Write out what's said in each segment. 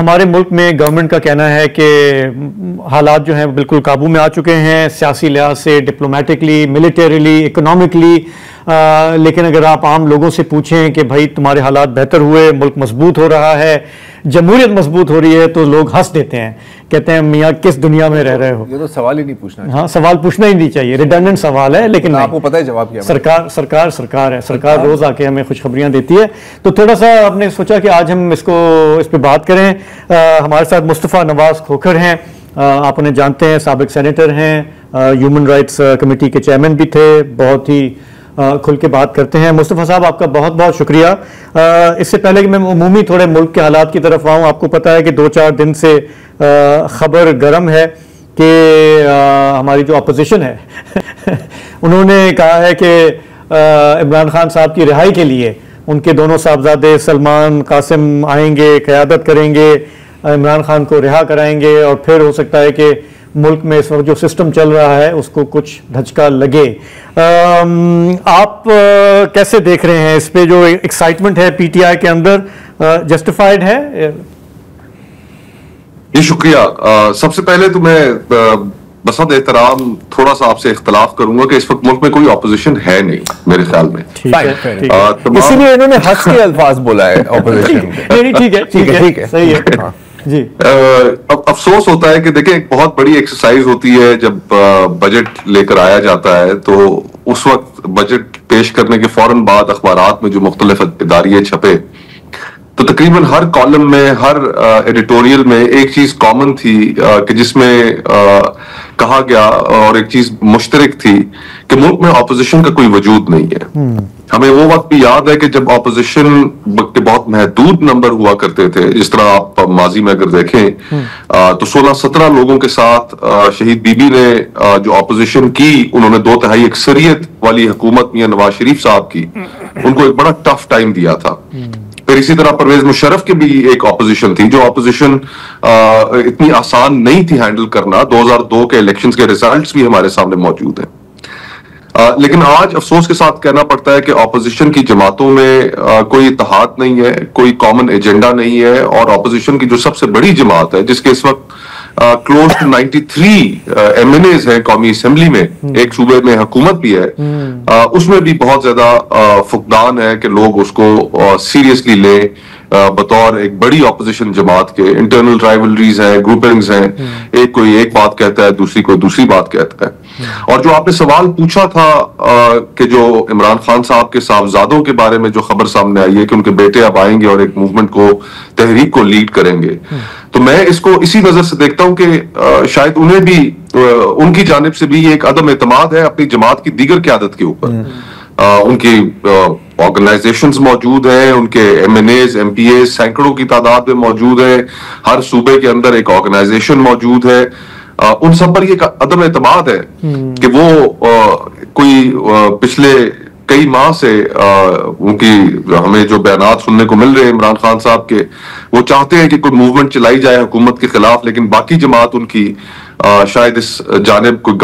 हमारे मुल्क में गवर्नमेंट का कहना है कि हालात जो हैं बिल्कुल काबू में आ चुके हैं, सियासी लिहाज से, डिप्लोमेटिकली, मिलिटरीली, इकोनॉमिकली। लेकिन अगर आप आम लोगों से पूछें कि भाई तुम्हारे हालात बेहतर हुए, मुल्क मजबूत हो रहा है, जमहूरियत मजबूत हो रही है, तो लोग हंस देते हैं, कहते हैं मियाँ किस दुनिया में रह रहे हो। ये तो सवाल ही नहीं पूछना। हाँ, सवाल पूछना ही नहीं चाहिए, रिडंडेंट सवाल है। लेकिन आपको पता है जवाब क्या? सरकार है, सरकार रोज आके हमें खुशखबरियां देती है। तो थोड़ा सा आपने सोचा कि आज हम इस पे बात करें। हमारे साथ मुस्तफ़ा नवाज खोखर हैं, आप उन्हें जानते हैं, साबिक सेनेटर हैं, ह्यूमन राइट्स कमेटी के चेयरमैन भी थे, बहुत ही खुल के बात करते हैं। मुस्तफ़ा साहब, आपका बहुत बहुत शुक्रिया। इससे पहले कि मैं उमूमी थोड़े मुल्क के हालात की तरफ आऊँ, आपको पता है कि 2-4 दिन से खबर गर्म है कि हमारी जो अपोजिशन है उन्होंने कहा है कि इमरान खान साहब की रिहाई के लिए उनके दोनों साहबजादे सलमान कासिम आएंगे, क़यादत करेंगे, इमरान खान को रिहा कराएंगे और फिर हो सकता है कि मुल्क में इस वक्त जो सिस्टम चल रहा है उसको कुछ धचका लगे। आप कैसे देख रहे हैं इस पे जो एक्साइटमेंट है पीटीआई के अंदर, जस्टिफाइड है? जी शुक्रिया। सबसे पहले तो मैं बसद एहतराम थोड़ा सा आपसे इख्तलाफ करूंगा कि इस वक्त मुल्क में कोई ऑपोजिशन है नहीं मेरे ख्याल में। इसीलिए इन्होंने हंस के अल्फाज बोला है ऑपोजिशन। नहीं, ठीक है, सही है जी। अब अफसोस होता है कि देखें, एक बहुत बड़ी एक्सरसाइज होती है जब बजट लेकर आया जाता है, तो उस वक्त बजट पेश करने के फौरन बाद अखबारात में जो मुख्तलिफ इदारिये छपे, तो तकरीबन हर कॉलम में, हर एडिटोरियल में एक चीज कॉमन थी कि जिसमें कहा गया, और एक चीज मुश्तरक थी कि मुल्क में ऑपोजिशन का कोई वजूद नहीं है। हमें वो वक्त भी याद है कि जब ऑपोजिशन के बहुत महदूद नंबर हुआ करते थे, जिस तरह आप माजी में अगर देखें तो 16-17 लोगों के साथ शहीद बीबी ने जो ऑपोजिशन की, उन्होंने 2/3 अक्सरियत वाली हुकूमत मियां नवाज शरीफ साहब की, उनको एक बड़ा टफ टाइम दिया था। फिर इसी तरह परवेज मुशर्रफ की भी एक ऑपोजिशन थी, जो ऑपोजिशन इतनी आसान नहीं थी हैंडल करना। 2002 के इलेक्शंस के रिजल्ट्स भी हमारे सामने मौजूद हैं। लेकिन आज अफसोस के साथ कहना पड़ता है कि ऑपोजिशन की जमातों में कोई इत्तेहाद नहीं है, कोई कॉमन एजेंडा नहीं है, और ऑपोजिशन की जो सबसे बड़ी जमात है, जिसके इस वक्त क्लोज टू 93 MNAs हैं कौमी असेंबली में, एक सूबे में हुकूमत भी है, उसमें भी बहुत ज्यादा फुकदान है कि लोग उसको सीरियसली लें बतौर एक बड़ी ऑपोजिशन जमात के। इंटरनल राइवलरीज हैं, ग्रुपिंग्स हैं, एक कोई एक बात कहता है, दूसरी कोई दूसरी बात कहता है। और जो आपने सवाल पूछा था कि जो इमरान खान साहब के साहबजादों के बारे में जो खबर सामने आई है कि उनके बेटे अब आएंगे और एक मूवमेंट को, तहरीक को लीड करेंगे, तो मैं इसको इसी नजर से देखता हूं कि शायद उन्हें भी, उनकी जानिब से भी एक अदम एतमाद है अपनी जमात की दीगर क़यादत के ऊपर। उनकी ऑर्गेनाइजेशंस मौजूद हैं, उनके MNAs, MPAs सैकड़ों की तादाद में मौजूद है, हर सूबे के अंदर एक ऑर्गेनाइजेशन मौजूद है। उन सब पर ये अदम एतमाद है कि वो कोई पिछले कई माह से उनकी, हमें जो बयानात सुनने को मिल रहे हैं इमरान खान साहब के, वो चाहते हैं कि कोई मूवमेंट चलाई जाए हुकूमत के खिलाफ, लेकिन बाकी जमात उनकी शायद इस जानिब कोई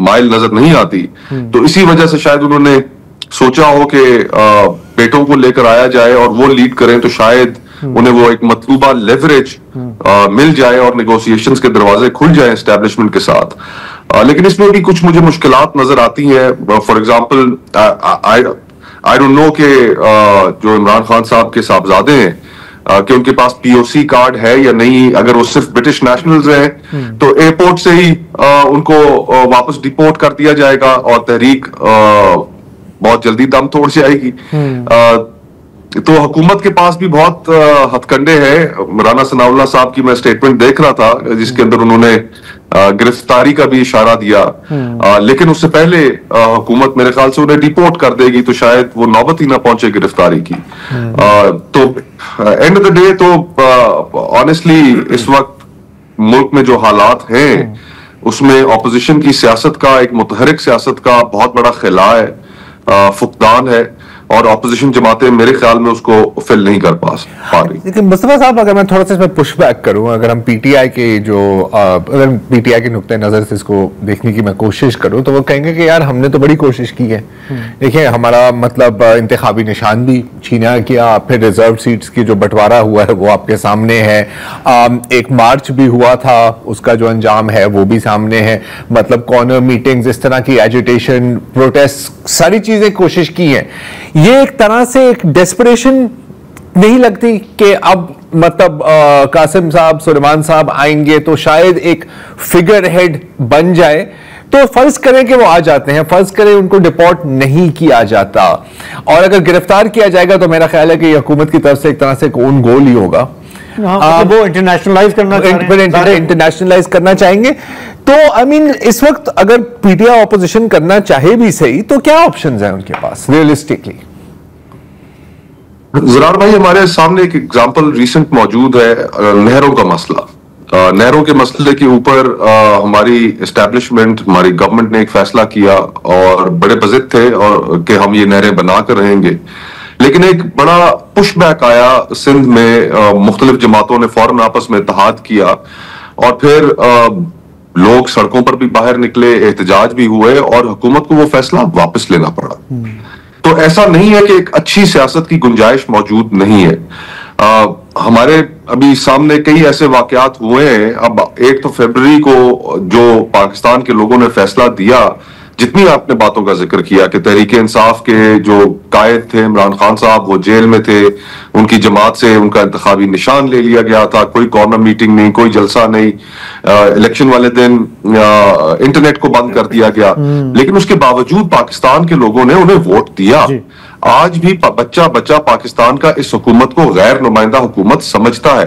माइल नजर नहीं आती। तो इसी वजह से शायद उन्होंने सोचा हो कि बेटों को लेकर आया जाए और वो लीड करें, तो शायद उन्हें वो एक मतलूबा लेवरेज मिल जाए और नेगोशिएशंस के दरवाजे खुल जाए एस्टेब्लिशमेंट के साथ। लेकिन इसमें भी कुछ मुझे मुश्किलात नजर आती हैं। For example, I don't know कि जो इमरान खान साहब के साहबजादे हैं कि उनके पास POC कार्ड है या नहीं। अगर वो सिर्फ ब्रिटिश नेशनल्स हैं तो एयरपोर्ट से ही उनको वापस डिपोर्ट कर दिया जाएगा और तहरीक बहुत जल्दी दम तोड़ जाएगी। तो हुकूमत के पास भी बहुत हथकंडे हैं। राना सनाउल्लाह साहब की मैं स्टेटमेंट देख रहा था जिसके अंदर उन्होंने गिरफ्तारी का भी इशारा दिया, लेकिन उससे पहले हुकूमत मेरे ख्याल से उन्हें डिपोर्ट कर देगी, तो शायद वो नौबत ही ना पहुंचे गिरफ्तारी की। तो एंड ऑफ द डे तो ऑनेस्टली इस वक्त मुल्क में जो हालात हैं उसमें ऑपोजिशन की सियासत का, एक मुतहरिक सियासत का बहुत बड़ा खिला है, फुकदान है। और ऑपोजिशन जमातें मेरे ख्याल में उसको फिल नहीं कर पा रही। लेकिन मुस्तफा साहब, अगर मैं थोड़ा सा इसमें पुश बैक करूं, अगर हम पीटीआई के अगर पीटीआई के नुक्ते नजर से इसको देखने की मैं कोशिश करूं, तो वो कहेंगे कि यार हमने तो बड़ी कोशिश की है। देखिए, हमारा मतलब इंतखाबी निशान भी छीना किया, फिर रिजर्व सीट्स की जो बंटवारा हुआ है वो आपके सामने है, एक मार्च भी हुआ था, उसका जो अंजाम है वो भी सामने है, मतलब कॉर्नर मीटिंग्स, इस तरह की एजिटेशन, प्रोटेस्ट, सारी चीजें कोशिश की हैं। ये एक तरह से एक डेस्परेशन नहीं लगती कि अब मतलब कासिम साहब, सुलेमान साहब आएंगे तो शायद एक फिगर हेड बन जाए? तो फर्ज करें कि वो आ जाते हैं, फर्ज करें उनको डिपोर्ट नहीं किया जाता, और अगर गिरफ्तार किया जाएगा तो मेरा ख्याल है कि हुकूमत की तरफ से एक तरह से ओन गोल ही होगा। वो इंटरनेशनलाइज करना चाहेंगे। तो आई मीन इस वक्त अगर पीटीआई ऑपोजिशन करना चाहे भी सही, तो क्या ऑप्शंस हैं उनके पास रियलिस्टिकली? ज़रार भाई, हमारे सामने एक एग्जांपल रिसेंट मौजूद है, नहरों का मसला। नहरों के मसले के ऊपर हमारी एस्टेब्लिशमेंट, हमारी गवर्नमेंट ने एक फैसला किया और बड़े बजिद थे और कि हम ये नहरें बना कर रहेंगे। लेकिन एक बड़ा पुशबैक आया सिंध में, मुख्तलिफ जमातों ने फौरन आपस में इत्तेहाद किया और फिर लोग सड़कों पर भी बाहर निकले, एहतजाज भी हुए और हुकूमत को वो फैसला वापस लेना पड़ा। तो ऐसा नहीं है कि एक अच्छी सियासत की गुंजाइश मौजूद नहीं है। हमारे अभी सामने कई ऐसे वाकयात हुए हैं। अब 1 फरवरी को जो पाकिस्तान के लोगों ने फैसला दिया, जितनी आपने बातों का जिक्र किया कि तहरीक इंसाफ के जो कायद थे इमरान खान साहब, वो जेल में थे, उनकी जमात से उनका इंतखाबी निशान ले लिया गया था, कोई कॉर्नर मीटिंग नहीं, कोई जलसा नहीं, इलेक्शन वाले दिन इंटरनेट को बंद कर दिया गया, लेकिन उसके बावजूद पाकिस्तान के लोगों ने उन्हें वोट दिया। आज भी बच्चा बच्चा पाकिस्तान का इस हुकूमत को गैर नुमाइंदा हुकूमत समझता है।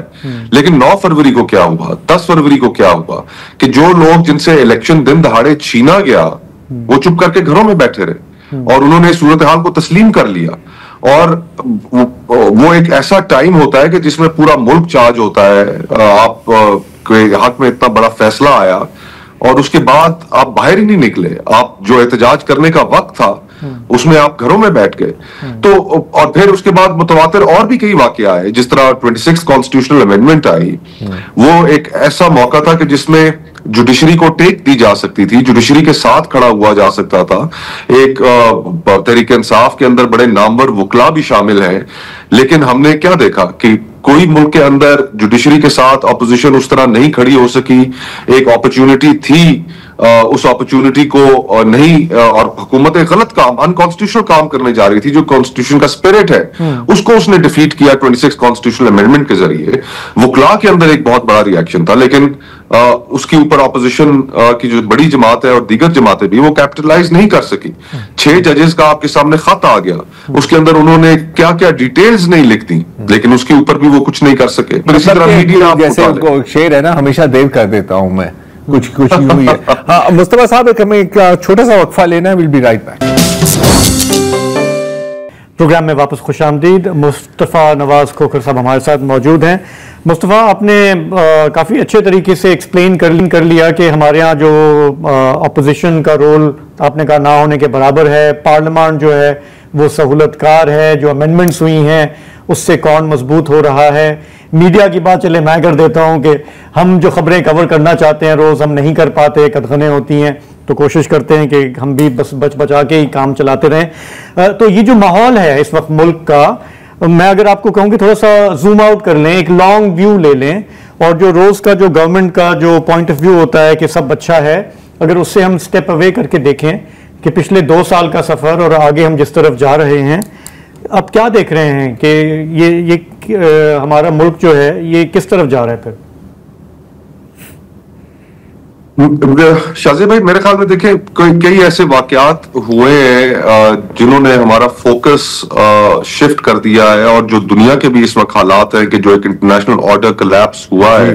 लेकिन 9 फरवरी को क्या हुआ, 10 फरवरी को क्या हुआ कि जो लोग जिनसे इलेक्शन दिन दहाड़े छीना गया वो चुप करके घरों में बैठे रहे और उन्होंने सूरत हाल को तस्लीम कर लिया। और वो एक ऐसा टाइम होता है कि जिसमें पूरा मुल्क चार्ज होता है। आप के हक में इतना बड़ा फैसला आया और उसके बाद आप बाहर ही नहीं निकले। आप जो एहतजाज करने का वक्त था उसमें आप घरों में बैठ गए। तो और फिर उसके बाद मुतवातिर और भी कई वाकया आए, जिस तरह 26 कॉन्स्टिट्यूशनल अमेंडमेंट आई, वो एक ऐसा मौका था कि जिसमें जुडिशरी को टेक दी जा सकती थी, जुडिशरी के साथ खड़ा हुआ जा सकता था। एक तहरीक इंसाफ के अंदर बड़े नामवर वकला भी शामिल हैं, लेकिन हमने क्या देखा कि कोई मुल्क के अंदर जुडिशरी के साथ अपोजिशन उस तरह नहीं खड़ी हो सकी। एक अपॉर्चुनिटी थी, उस अपॉर्चुनिटी को नहीं, और हुकूमत गलत काम, अनकॉन्स्टिट्यूशनल काम करने जा रही थी। जो कॉन्स्टिट्यूशन का स्पिरिट है उसको उसने डिफीट किया 26 कॉन्स्टिट्यूशनल अमेंडमेंट के जरिए। वकला के अंदर एक बहुत बड़ा रिएक्शन था, लेकिन उसके ऊपर ऑपोजिशन की जो बड़ी जमात है और दीगर जमातें भी वो कैपिटलाइज नहीं कर सकी। 6 जजेस का आपके सामने खत आ गया, उसके अंदर उन्होंने क्या क्या डिटेल्स नहीं लिख दी, लेकिन उसके ऊपर भी वो कुछ नहीं कर सके। इसी तरह मीडिया, जैसे शेर है ना, हमेशा देर कर देता हूं मैं, कुछ हुई है। हाँ मुस्तफा साहब, हमें एक छोटा सा वक्फा लेना है, will be right back. Programme में वापस खुशामदीद। मुस्तफ़ा नवाज खोखर साहब हमारे साथ मौजूद हैं। मुस्तफ़ा, आपने काफ़ी अच्छे तरीके से एक्सप्लेन कर लिया कि हमारे यहाँ जो अपोजिशन का रोल आपने कहा ना होने के बराबर है, पार्लियामान जो है वो सहूलतकार है, जो अमेंडमेंट्स हुई हैं उससे कौन मजबूत हो रहा है। मीडिया की बात चले मैं कर देता हूं कि हम जो खबरें कवर करना चाहते हैं रोज़ हम नहीं कर पाते, कदखने होती हैं, तो कोशिश करते हैं कि हम भी बस बचा के ही काम चलाते रहें। तो ये जो माहौल है इस वक्त मुल्क का, मैं अगर आपको कहूँ कि थोड़ा सा जूम आउट कर लें, एक लॉन्ग व्यू ले लें, और जो रोज़ का जो गवर्नमेंट का जो पॉइंट ऑफ व्यू होता है कि सब अच्छा है, अगर उससे हम स्टेप अवे करके देखें कि पिछले 2 साल का सफ़र और आगे हम जिस तरफ जा रहे हैं, अब क्या देख रहे हैं कि ये हमारा मुल्क जो है ये किस तरफ जा रहा है? फिर शाज़ी भाई, मेरे ख्याल में देखें कई ऐसे वाकयात हुए हैं जिन्होंने हमारा फोकस शिफ्ट कर दिया है, और जो दुनिया के भी इस वक्त हालात है कि जो एक इंटरनेशनल ऑर्डर कोलैप्स हुआ है,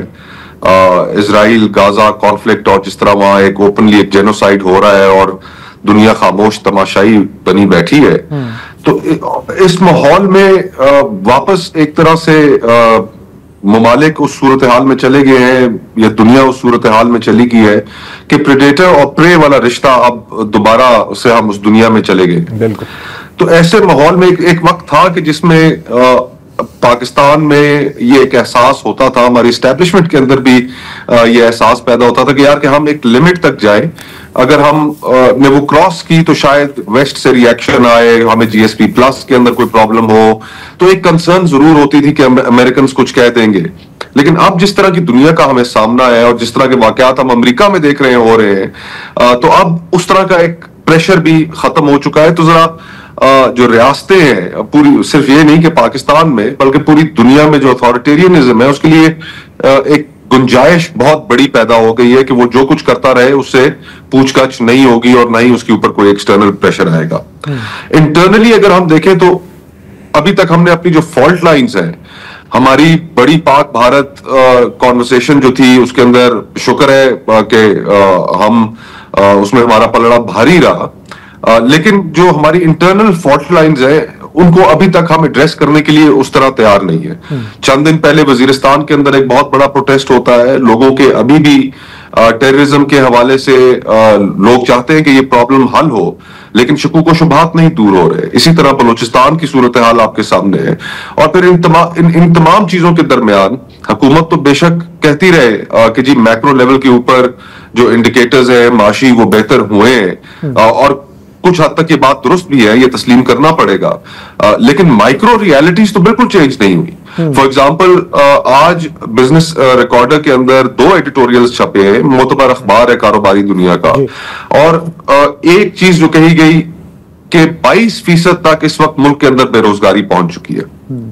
इजराइल गाजा कॉन्फ्लिक्ट, और जिस तरह वहां एक ओपनली एक जेनोसाइड हो रहा है और दुनिया खामोश तमाशाई बनी बैठी है। तो इस माहौल में वापस एक तरह से ममालिक उस सूरत हाल में चले गए हैं, या दुनिया उस सूरत हाल में चली गई है कि प्रेडेटर और प्रे वाला रिश्ता अब दोबारा से हम उस दुनिया में चले गए। बिल्कुल। तो ऐसे माहौल में एक वक्त था कि जिसमें पाकिस्तान में ये एक एहसास होता था, हमारी एस्टेब्लिशमेंट के अंदर भी ये एहसास पैदा होता था कि यार कि हम एक लिमिट तक जाए, अगर हम ने वो क्रॉस की तो शायद वेस्ट से रिएक्शन आए, हमें जीएसपी प्लस के अंदर कोई प्रॉब्लम हो, तो एक कंसर्न जरूर होती थी कि अमेरिकन कुछ कह देंगे। लेकिन अब जिस तरह की दुनिया का हमें सामना है और जिस तरह के वाकयात हम अमेरिका में देख रहे हो रहे हैं, तो अब उस तरह का एक प्रेशर भी खत्म हो चुका है। तो जरा जो रियासतें हैं, पूरी सिर्फ ये नहीं कि पाकिस्तान में बल्कि पूरी दुनिया में जो अथॉरिटेरियनिज्म है उसके लिए एक गुंजाइश बहुत बड़ी पैदा हो गई है कि वो जो कुछ करता रहे उससे पूछताछ नहीं होगी और ना ही उसके ऊपर कोई एक्सटर्नल प्रेशर आएगा। इंटरनली अगर हम देखें तो अभी तक हमने अपनी जो फॉल्ट लाइंस हैं, हमारी बड़ी पाक भारत कॉन्वर्सेशन जो थी उसके अंदर शुक्र है कि हम उसमें हमारा पलड़ा भारी रहा, लेकिन जो हमारी इंटरनल फॉल्ट लाइंस है उनको अभी तक हम एड्रेस करने के लिए उस तरह तैयार नहीं है। चंद दिन पहले वजीरिस्तान के अंदर एक बहुत बड़ा प्रोटेस्ट होता है, लोगों के अभी भी टेररिज्म के हवाले से लोग चाहते हैं कि ये प्रॉब्लम हल हो, लेकिन शकूक व शुबहात नहीं दूर हो रहे। इसी तरह बलूचिस्तान की सूरत हाल आपके सामने है। और फिर इन तमाम चीजों के दरमियान हुकूमत तो बेशक कहती रहे कि जी मैक्रो लेवल के ऊपर जो इंडिकेटर्स है माशी वो बेहतर हुए हैं, और कुछ हद तक ये बात दुरुस्त भी है, ये तस्लीम करना पड़ेगा, लेकिन माइक्रो रियलिटीज तो बिल्कुल चेंज नहीं हुई। फॉर एग्जाम्पल आज बिजनेस रिकॉर्डर के अंदर 2 एडिटोरियल्स छपे हैं, मोतबर अखबार है कारोबारी दुनिया का, और एक चीज जो कही गई कि 22% तक इस वक्त मुल्क के अंदर बेरोजगारी पहुंच चुकी है,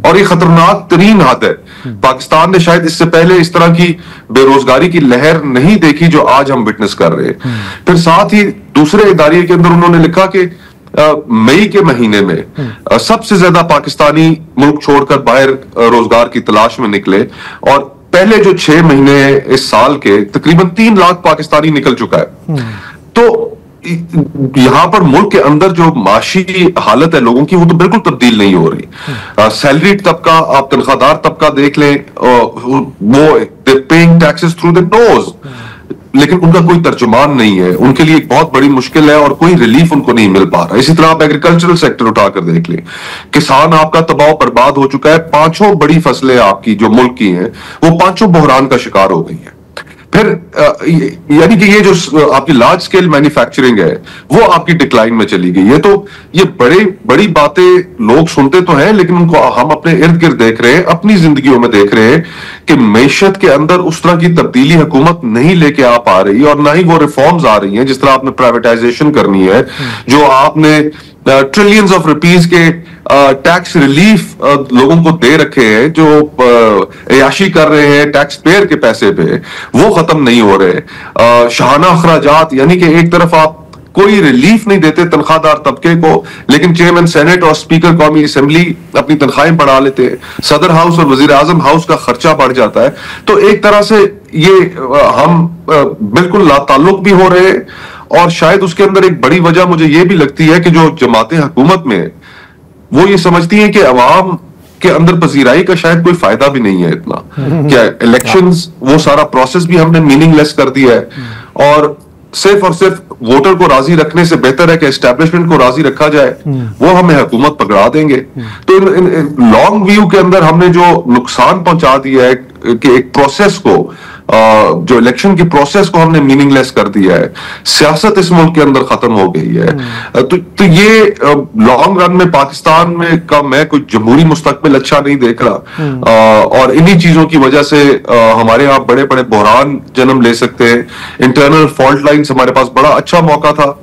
और ये खतरनाक तरीन हद है। पाकिस्तान ने शायद इससे पहले इस तरह की बेरोजगारी की लहर नहीं देखी जो आज हम विटनेस कर रहे हैं। फिर साथ ही दूसरे इदारे के अंदर उन्होंने लिखा कि मई के महीने में सबसे ज्यादा पाकिस्तानी मुल्क छोड़कर बाहर रोजगार की तलाश में निकले, और पहले जो 6 महीने इस साल के तकरीबन 3 लाख पाकिस्तानी निकल चुका है। तो यहां पर मुल्क के अंदर जो माशी हालत है लोगों की वो तो बिल्कुल तब्दील नहीं हो रही। सैलरीड तबका, आप तनख्वाहदार तबका देख लें, वो paying taxes through the nose, लेकिन उनका कोई तर्जुमान नहीं है, उनके लिए एक बहुत बड़ी मुश्किल है और कोई रिलीफ उनको नहीं मिल पा रहा। इसी तरह आप एग्रीकल्चरल सेक्टर उठाकर देख लें, किसान आपका तबाह बर्बाद हो चुका है। 5 बड़ी फसलें आपकी जो मुल्क की हैं वो 5 बहरान का शिकार हो गई हैं। फिर यानी कि ये जो आपकी लार्ज स्केल मैन्युफैक्चरिंग है वो आपकी डिक्लाइन में चली गई है। तो ये बड़ी बातें लोग सुनते तो हैं, लेकिन उनको हम अपने इर्द गिर्द देख रहे हैं, अपनी जिंदगियों में देख रहे हैं कि मैशत के अंदर उस तरह की तब्दीली हुकूमत नहीं लेके आ पा रही, और ना ही वो रिफॉर्म्स आ रही हैं। जिस तरह आपने प्राइवेटाइजेशन करनी है, जो आपने ट्रिलियंस ऑफ रुपीज के टैक्स रिलीफ लोगों को दे रखे हैं, जो अयाशी कर रहे हैं टैक्स पेयर के पैसे पे, वो खत्म नहीं हो रहे। शाहाना अखराजात, यानी कि एक तरफ आप कोई रिलीफ नहीं देते तनख्वाहदार तबके को, लेकिन चेयरमैन सेनेट और स्पीकर कौमी असेंबली अपनी तनख्वाहें बढ़ा लेते हैं, सदर हाउस और वजीर आजम हाउस का खर्चा बढ़ जाता है। तो एक तरह से ये हम बिल्कुल लाताल्लुक भी हो रहे हैं, और शायद उसके अंदर एक बड़ी वजह मुझे ये भी लगती है कि जो जमातें हुकूमत में वो ये समझती हैं कि अवाम के अंदर पजीराई का शायद कोई फायदा भी नहीं है इतना। क्या इलेक्शंस, वो सारा प्रोसेस भी हमने मीनिंगलेस कर दिया है, और सिर्फ वोटर को राजी रखने से बेहतर है कि एस्टेब्लिशमेंट को राजी रखा जाए, वो हमें हुकूमत पकड़ा देंगे। तो लॉन्ग व्यू के अंदर हमने जो नुकसान पहुंचा दिया है कि एक प्रोसेस को, जो इलेक्शन की प्रोसेस को हमने मीनिंगलेस कर दिया है, सियासत इस मुल्क के अंदर खत्म हो गई है। तो ये लॉन्ग रन में पाकिस्तान में का मैं कोई जमहूरी मुस्तकबिल अच्छा नहीं देख रहा, और इन्हीं चीजों की वजह से हमारे यहाँ बड़े बड़े बहरान जन्म ले सकते हैं। इंटरनल फॉल्ट लाइन्स, हमारे पास बड़ा अच्छा मौका था,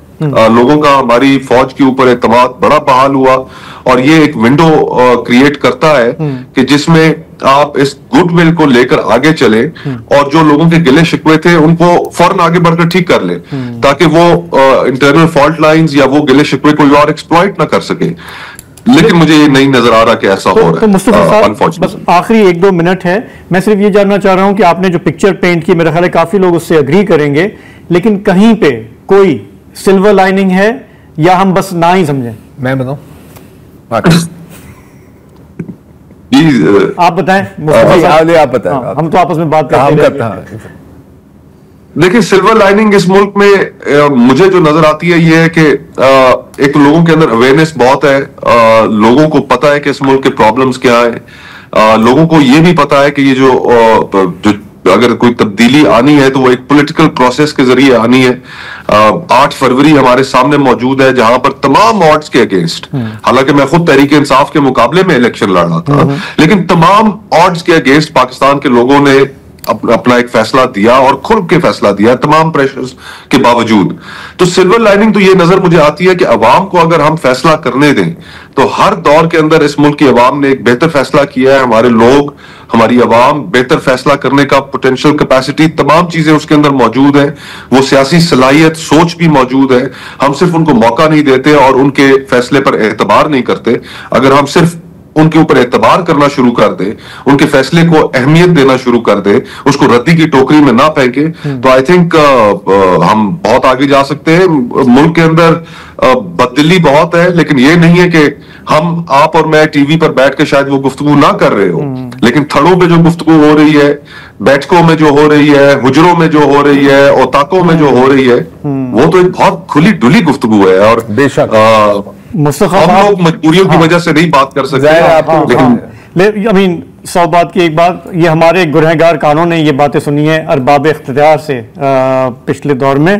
लोगों का हमारी फौज के ऊपर एतमाद बड़ा बहाल हुआ, और ये एक विंडो क्रिएट करता है कि जिसमें आप इस गुडविल को लेकर आगे चले, और जो लोगों के गिले शिकवे थे उनको फौरन आगे बढ़कर ठीक कर ले, ताकि वो इंटरनल फॉल्ट लाइंस या वो गिले शिकवे कोई और एक्सप्लॉइट ना कर सके। लेकिन मुझे ये नहीं नजर आ रहा कि ऐसा हो रहा है। तो मुस्तफा साहब, बस आखिरी 1-2 मिनट है, मैं सिर्फ ये जानना चाह रहा हूं कि आपने जो पिक्चर पेंट की, मेरा ख्याल है काफी लोग उससे अग्री करेंगे, लेकिन कहीं पे कोई सिल्वर लाइनिंग है या हम बस ना ही समझें? मैं बताऊं? आप बताएं। आप बताएं। हम तो आपस में बात करते हैं। देखिए, सिल्वर लाइनिंग इस मुल्क में मुझे जो नजर आती है ये है कि एक तो लोगों के अंदर अवेयरनेस बहुत है, लोगों को पता है कि इस मुल्क के प्रॉब्लम्स क्या है, लोगों को ये भी पता है कि ये जो अगर कोई तब्दीली आनी है तो वो एक पॉलिटिकल प्रोसेस के जरिए आनी है। 8 फरवरी हमारे सामने मौजूद है जहां पर तमाम ऑड्स के अगेंस्ट, हालांकि मैं खुद तहरीक इंसाफ के मुकाबले में इलेक्शन लड़ रहा था, लेकिन तमाम ऑड्स के अगेंस्ट पाकिस्तान के लोगों ने अपना एक फैसला दिया और खुल के फैसला दिया तमाम प्रेशर्स के बावजूद। तो सिल्वर लाइनिंग तो ये नजर मुझे आती है कि अवाम को अगर हम फैसला करने दें तो हर दौर के अंदर इस मुल्क की अवाम ने एक बेहतर फैसला किया है। हमारे लोग, हमारी अवाम बेहतर फैसला करने का पोटेंशियल, कैपेसिटी, तमाम चीजें उसके अंदर मौजूद है। वो सियासी सलाहियत, सोच भी मौजूद है। हम सिर्फ उनको मौका नहीं देते और उनके फैसले पर एतबार नहीं करते। अगर हम सिर्फ उनके ऊपर एतबार करना शुरू कर दे, उनके फैसले को अहमियत देना शुरू कर दे, उसको रद्दी की टोकरी में ना फेंके, तो आई थिंक हम बहुत आगे जा सकते हैं। मुल्क के अंदर बददिली बहुत है, लेकिन ये नहीं है कि हम, आप और मैं टीवी पर बैठ के शायद वो गुफ्तगू ना कर रहे हो, लेकिन थड़ों पे जो गुफ्तगू हो रही है, बैठकों में जो हो रही है, हुजरों में जो हो रही है, औताकों में जो हो रही है, वो तो एक बहुत खुली डुली गुफ्तगू है। और बेशक मुस्तफा, हम लोग मजबूरियों की वजह से नहीं बात कर सकते, लेकिन आई मीन 100 बात की एक बात, ये हमारे गुनहगार कानून ने ये बातें सुनी है अरबाब इख्तियार से पिछले दौर में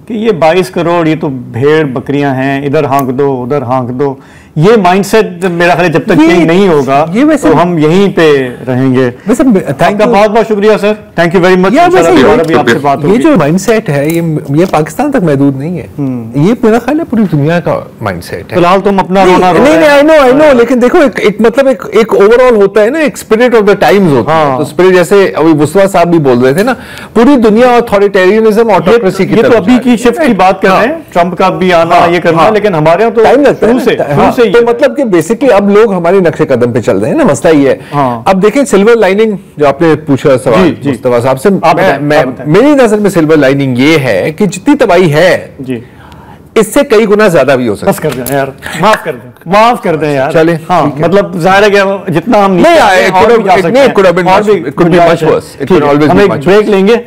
कि ये 22 करोड़ ये तो भेड़ बकरियां हैं, इधर हाँक दो उधर हाँक दो। ये माइंडसेट मेरा ख्याल जब तक चेंज नहीं होगा तो हम यहीं पे रहेंगे। आपका बहुत बहुत शुक्रिया sir, thank you very much. ये जो माइंडसेट है ये पाकिस्तान तक महदूद नहीं है, ये मेरा ख्याल है पूरी दुनिया का माइंडसेट है। फिलहाल तुम अपना रोना रो, नहीं आई नो, लेकिन देखो एक मतलब एक ओवरऑल होता है ना, एक स्पिरिट ऑफ द टाइम्स होता है। तो स्पिरिट, जैसे अभी मुस्तफा साहब भी बोल रहे थे ना, पूरी दुनिया ऑथोरिटेरियनिज्म, ऑटोक्रेसी की तरफ। तो अभी की शिफ्ट की बात कर रहे हैं, ट्रंप का भी आना, ये करना, लेकिन हमारे यहाँ तो टाइम लगता है। तो मतलब कि बेसिकली अब लोग हमारे नक्शे कदम पे चल रहे हैं ना, मसला ये है। अब देखें सिल्वर लाइनिंग जो आपने पूछा सवाल मुस्तफा साहब से, मेरी नजर में सिल्वर लाइनिंग ये है कि जितनी तबाही है इससे कई गुना ज्यादा भी हो सकता है। बस कर दें यार, माफ कर दें यार, चले। हाँ, मतलब जाहिर है कि जितना हम नहीं, हम एक ब्रेक लेंगे।